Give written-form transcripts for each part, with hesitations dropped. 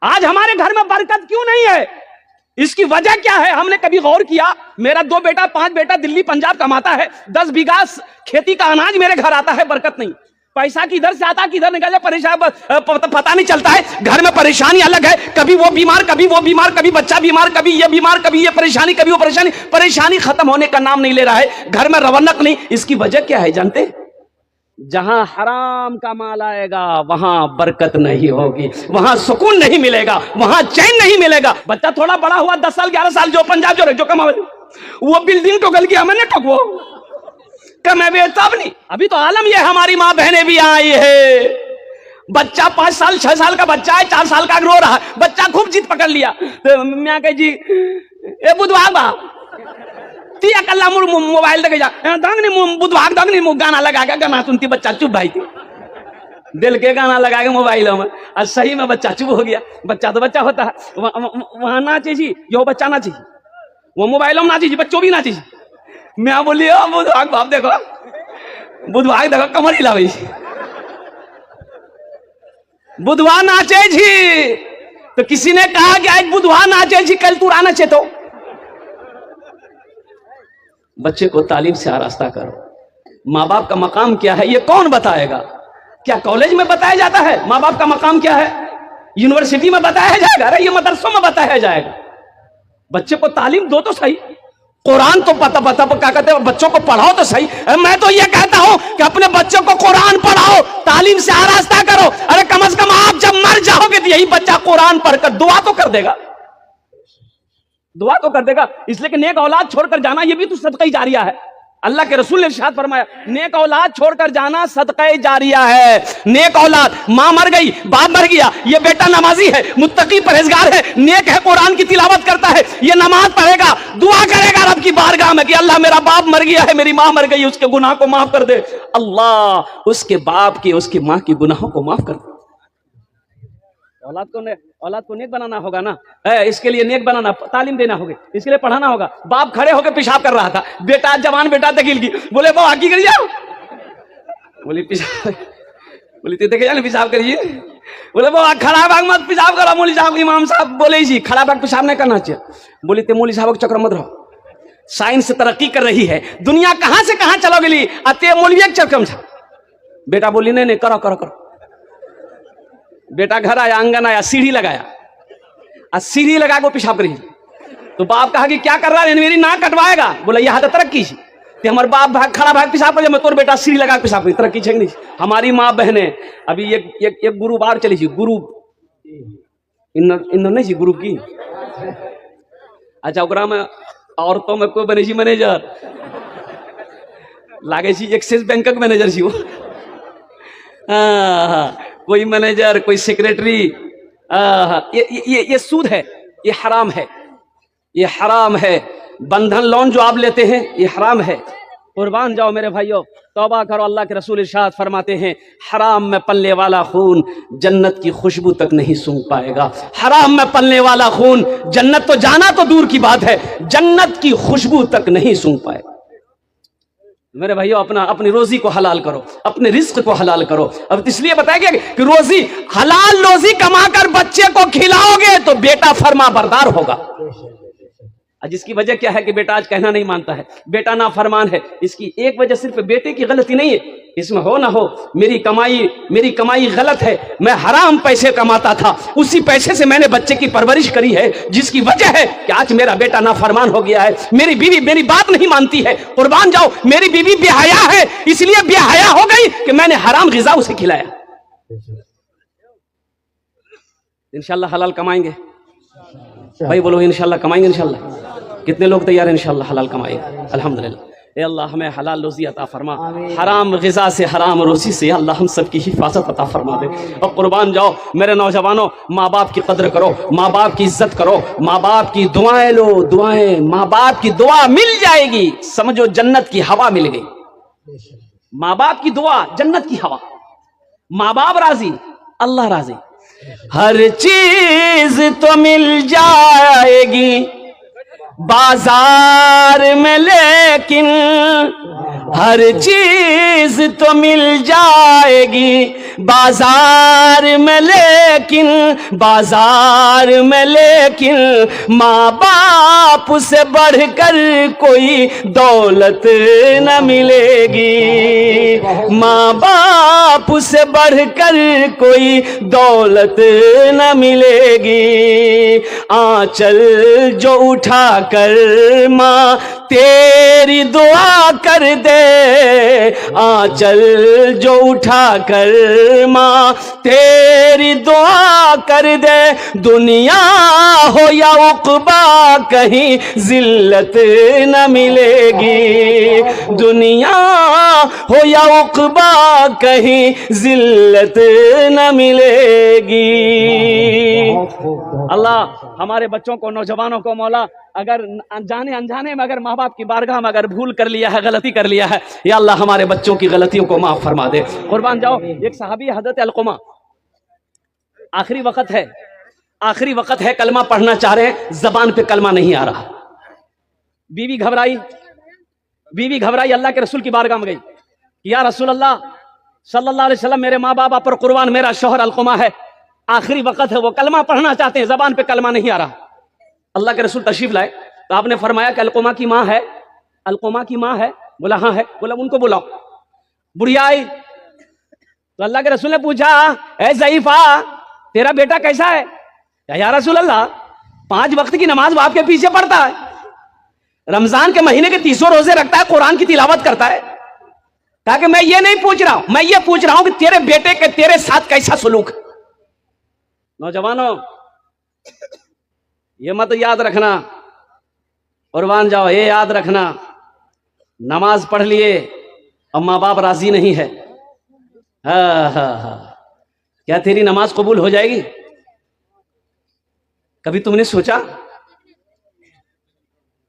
आज हमारे घर में बरकत क्यों नहीं है? इसकी वजह क्या है? हमने कभी गौर किया? मेरा 2 बेटा 5 बेटा दिल्ली पंजाब कमाता है, 10 बीघा खेती का अनाज मेरे घर आता है, बरकत नहीं। पैसा किधर से आता किधर निकल परेशान पता नहीं चलता है। घर में परेशानी अलग है, कभी वो बीमार कभी वो बीमार, कभी बच्चा बीमार कभी ये बीमार, कभी ये परेशानी कभी वो परेशानी। परेशानी खत्म होने का नाम नहीं ले रहा है, घर में रौनक नहीं। इसकी वजह क्या है जानते? जहां हराम का माल आएगा वहां बरकत नहीं होगी, वहां सुकून नहीं मिलेगा, वहां चैन नहीं मिलेगा। बच्चा थोड़ा बड़ा हुआ 10 साल 11 साल, जो पंजाब जो कमा वो बिल्डिंग ठोकल गया, मैंने ठोकवो मैं बेचता नहीं। अभी तो आलम ये हमारी माँ बहनें भी आई है, बच्चा 5 साल 6 साल का बच्चा है, 4 साल का रो रहा है, बच्चा खूब जिद पकड़ लिया तो मैं कह जी ए बुधवार बा तिया कल्ला मुर मोबाइल देखे जा दंगनी बुधवार दंगनी गाना लगा के गाना सुनती, बच्चा चुप भाई थी दिल के गाना लगा के मोबाइल में। आज सही में बच्चा चुप हो गया। बच्चा तो बच्चा होता है, वहां नाचे जी, यो बच्चा नाचे, वो मोबाइल में नाचे जी, बच्चों भी नाचे। मैं बोली बुधवार बाप देखो, बुधवार देखो कमर हिला भाई, बुधवार नाचे जी। तो किसी ने कहा कि आज बुधवार नाचे जी, कल तू राना चे। तो बच्चे को तालीम से आरास्ता करो। माँ बाप का मकाम क्या है ये कौन बताएगा? क्या कॉलेज में बताया जाता है माँ बाप का मकाम क्या है? यूनिवर्सिटी में बताया जाएगा? अरे ये मदरसों में बताया जाएगा। बच्चे को तालीम दो तो सही, कुरान तो पता क्या कहते हैं, बच्चों को पढ़ाओ तो सही। मैं तो ये कहता हूं कि अपने बच्चों को कुरान पढ़ाओ, तालीम से आरास्ता करो। अरे कम से कम आप जब मर जाओगे तो यही बच्चा कुरान पढ़कर दुआ तो कर देगा, दुआ तो कर देगा। इसलिए कि नेक औलाद छोड़कर जाना ये भी तो सदका ही जारिया है। अल्लाह के रसूल ने इरशाद फरमाया, नेक औलाद छोड़कर जाना सदका जारिया है। नेक औलाद, मां मर गई बाप मर गया, ये बेटा नमाजी है, मुत्तकी परहेजगार है, नेक है, कुरान की तिलावत करता है, ये नमाज पढ़ेगा, दुआ करेगा रब की बारगाह में कि अल्लाह मेरा बाप मर गया है, मेरी मां मर गई, उसके गुनाह को माफ कर दे। अल्लाह उसके बाप की उसकी मां की गुनाहों को माफ कर दे। औलाद को नेक बनाना होगा ना, इसके लिए नेक बनाना, तालीम देना होगा, इसके लिए पढ़ाना होगा। बाप खड़े होकर पेशाब कर रहा था, बेटा जवान बेटा दकील की बोले वो आगे कर जाओ, बोली पेशाब, बोली देखे जाने पेशाब करिए, बोले वो खड़ा भाग मत पेशाब करो। मौली साहब इमाम साहब बोले जी खड़ा भाग पेशाब नहीं करना चाहिए। बोली ते मौली साहब चक्कर मत रहो, साइंस तरक्की कर रही है, दुनिया कहां से कहां चलोगे ली अते मौलवी चक्कर। बेटा बोली नहीं नहीं करो करो करो। बेटा घर आया, आंगन आया, सीढ़ी लगाया, सीढ़ी लगा के पेशाब करी। तो बाप कहा कि क्या कर रहा है, मेरी नाक कटवाएगा। बोला यह तो तरक्की थी, हमारे बाप भाग खड़ा भाग पेशाब कर, मैं तोर बेटा सीढ़ी लगा पेशाब करी, तरक्की छे नहीं। हमारी माँ बहने अभी एक गुरु बार चली थी, गुरु इन नहीं गुरु की। अच्छा ओकरा में औरतों में कोई बने जी मैनेजर लागे छी, एक्सिस बैंक के मैनेजर छी वो, कोई मैनेजर कोई सेक्रेटरी। ये सूद है, ये हराम है, ये हराम है। बंधन लोन जो आप लेते हैं ये हराम है। कुर्बान जाओ मेरे भाइयों, तौबा करो। अल्लाह के रसूल इरशाद फरमाते हैं, हराम में पलने वाला खून जन्नत की खुशबू तक नहीं सूंघ पाएगा। हराम में पलने वाला खून, जन्नत तो जाना तो दूर की बात है, जन्नत की खुशबू तक नहीं सूंघ पाएगा। मेरे भाइयों अपनी रोजी को हलाल करो, अपने रिस्क को हलाल करो। अब इसलिए बताया गया कि रोजी हलाल रोजी कमाकर बच्चे को खिलाओगे तो बेटा फरमा बरदार होगा। जिसकी वजह क्या है कि बेटा आज कहना नहीं मानता है, बेटा ना फरमान है। इसकी एक वजह सिर्फ बेटे की गलती नहीं है, इसमें हो ना हो मेरी कमाई गलत है, मैं हराम पैसे कमाता था, उसी पैसे से मैंने बच्चे की परवरिश करी है, जिसकी वजह है कि आज मेरा बेटा ना फरमान हो गया है। मेरी बीवी मेरी बात नहीं मानती है। कुर्बान जाओ, मेरी बीवी बेहया है, इसलिए बेहया हो गई कि मैंने हराम ग़िज़ा उसे खिलाया। इंशाल्लाह हलाल कमाएंगे भाई, बोलो इंशाल्लाह कमाएंगे। इंशाल्लाह कितने लोग तैयार हैं इंशाल्लाह हलाल कमाएंगे? अल्हम्दुलिल्लाह। अल्लाह हमें हलाल रोज़ी अता फरमा, हराम ग़िज़ा से हराम रोज़ी से अल्लाह हम सब की हिफाजत अता फरमा दे। और कुर्बान जाओ मेरे नौजवानों, माँ बाप की कदर करो, माँ बाप की इज्जत करो, माँ बाप की दुआएं लो, दुआएं, माँ बाप की दुआ मिल जाएगी, समझो जन्नत की हवा मिल गई। माँ बाप की दुआ जन्नत की हवा, माँ बाप राजी अल्लाह राजी। हर चीज तो मिल जाएगी बाजार में, लेकिन हर चीज तो मिल जाएगी बाजार में, लेकिन माँ बाप से बढ़कर कोई दौलत न मिलेगी। माँ बाप से बढ़कर कोई दौलत न मिलेगी। आंचल जो उठा कर माँ तेरी दुआ कर दे, आंचल जो उठा कर माँ तेरी दुआ कर दे। दुनिया हो या उक़बा कहीं जिल्लत न मिलेगी। दुनिया हो या उक़बा कहीं जिल्लत न मिलेगी। अल्लाह हमारे बच्चों को, नौजवानों को मौला अगर जाने अनजाने में अगर माँ बाप की बारगाह में अगर भूल कर लिया है, गलती कर लिया है, या अल्लाह हमारे बच्चों की गलतियों को माफ फरमा दे। कुर्बान जाओ। एक सहाबी हजरत अलकुमा, आखिरी वक्त है, कलमा पढ़ना चाह रहे हैं, जबान पे कलमा नहीं आ रहा। बीवी घबराई, अल्लाह के रसूल की बारगाह में गई, या रसूल अल्लाह सल्लल्लाहु अलैहि वसल्लम, मेरे माँ बाप पर कुर्बान मेरा शौहर अलकुमा है, आखिरी वक्त है, वो कलमा पढ़ना चाहते हैं, जबान पे कलमा नहीं आ रहा। अल्लाह के रसूल तशरीफ लाए तो आपने फरमाया कि अलकुमा की माँ है, अलकुमा की माँ है? बोला हाँ है। बोला उनको बुलाओ। बुढ़िया आई तो अल्लाह के रसूल ने पूछा, ऐ ज़ईफा तेरा बेटा कैसा है? या रसूल अल्लाह 5 वक्त की नमाज बाप के पीछे पढ़ता है, रमजान के महीने के 30 रोजे रखता है, कुरान की तिलावत करता है। ताकि मैं ये नहीं पूछ रहा हूं, मैं ये पूछ रहा हूं कि तेरे बेटे के तेरे साथ कैसा सलूक। नौजवानों ये मत याद रखना, कुर्बान जाओ, ये याद रखना, नमाज पढ़ लिए और माँ बाप राजी नहीं है, क्या तेरी नमाज कबूल हो जाएगी? कभी तुमने सोचा?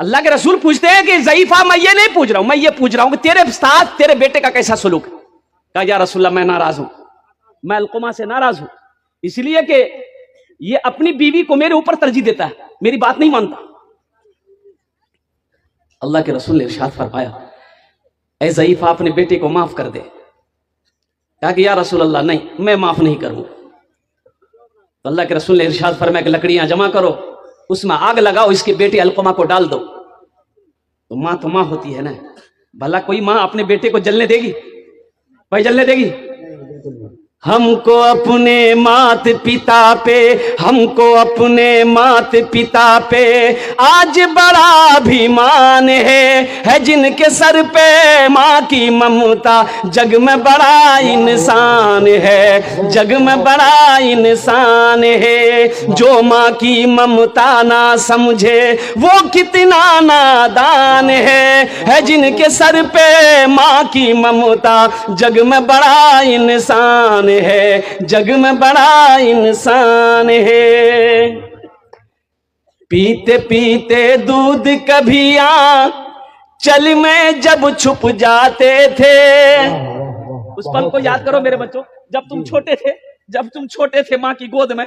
अल्लाह के रसूल पूछते हैं कि ज़ईफा मैं ये नहीं पूछ रहा हूं, मैं ये पूछ रहा हूं कि तेरे साथ तेरे बेटे का कैसा सलूक। कहा या रसूलल्लाह मैं नाराज हूं, मैं अलकुमा से नाराज हूं, इसलिए कि ये अपनी बीवी को मेरे ऊपर तरजीह देता है, मेरी बात नहीं मानता। अल्लाह के रसूल ने इरशाद फरमाया, ऐ ज़ईफा अपने बेटे को माफ कर दे। कहा कि या रसूल अल्लाह नहीं, मैं माफ नहीं करूंगा। तो अल्लाह के रसूल ने इरशाद फरमाया कि लकड़ियां जमा करो, उसमें आग लगाओ, इसके बेटे अलकुमा को डाल दो। तो माँ होती है ना, भला कोई माँ अपने बेटे को जलने देगी? भाई जलने देगी? हमको अपने मात पिता पे, हमको अपने मात पिता पे आज बड़ा अभिमान है जिनके सर पे माँ की ममता, जग में बड़ा इंसान है, जग में बड़ा इंसान है। जो माँ की ममता ना समझे वो कितना नादान है जिनके सर पे माँ की ममता, जग में बड़ा इंसान है, जग में बड़ा इंसान है। पीते पीते दूध कभिया चल में जब छुप जाते थे। उस पल को याद करो मेरे बच्चों, जब तुम छोटे थे माँ की गोद में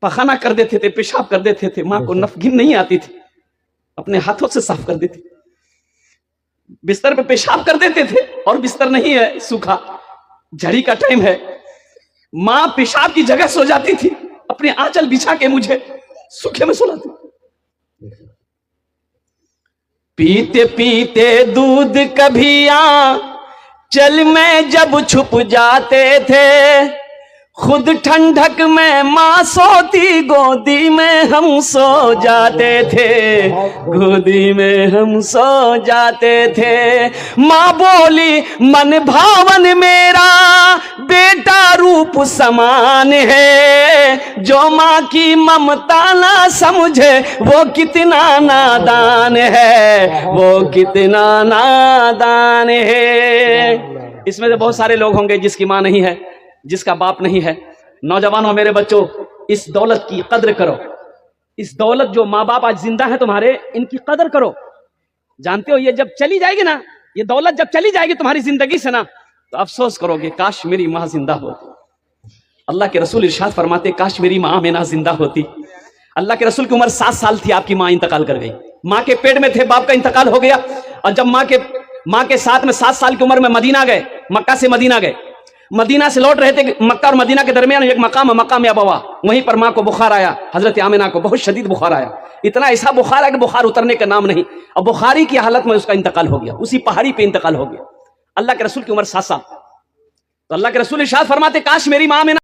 पखाना कर देते थे, पेशाब कर देते थे, माँ को नफगिन नहीं आती थी, अपने हाथों से साफ कर देती, बिस्तर पे पेशाब कर देते थे और बिस्तर नहीं है, सूखा झड़ी का टाइम है, माँ पेशाब की जगह सो जाती थी, अपने आंचल बिछा के मुझे सूखे में सुलाती। पीते पीते दूध कभिया चल में जब छुप जाते थे, खुद ठंडक में माँ सोती, गोदी में हम सो जाते थे, गोदी में हम सो जाते थे। माँ बोली मन भावन मेरा बेटा रूप समान है, जो माँ की ममता ना समझे वो कितना नादान है, वो कितना नादान है। इसमें से बहुत सारे लोग होंगे जिसकी माँ नहीं है, जिसका बाप नहीं है। नौजवानों मेरे बच्चों, इस दौलत की कद्र करो, इस दौलत जो माँ बाप आज जिंदा है तुम्हारे, इनकी कद्र करो। जानते हो ये जब चली जाएगी ना, ये दौलत जब चली जाएगी तुम्हारी जिंदगी से ना, तो अफसोस करोगे काश मेरी माँ जिंदा होती। अल्लाह के रसूल इरशाद फरमाते काश मेरी माँ आमिना जिंदा होती। अल्लाह के रसूल की उम्र 7 साल थी, आपकी माँ इंतकाल कर गई। माँ के पेट में थे, बाप का इंतकाल हो गया, और जब माँ के माँ के साथ में 7 साल की उम्र में मदीना गए, मक्का से मदीना गए। मदीना से लौट रहे थे, मक्का और मदीना के दरमियान एक मकाम, मकाम अबवा, वहीं पर माँ को बुखार आया, हजरत आमिना को बहुत शदीद बुखार आया। इतना ऐसा बुखार है कि बुखार उतरने का नाम नहीं, और बुखारी की हालत में उसका इंतकाल हो गया, उसी पहाड़ी पे इंतकाल हो गया। अल्लाह के रसूल की उम्र 7 साल। तो अल्लाह के रसूल इरशाद फरमाते, काश मेरी माँ आमिना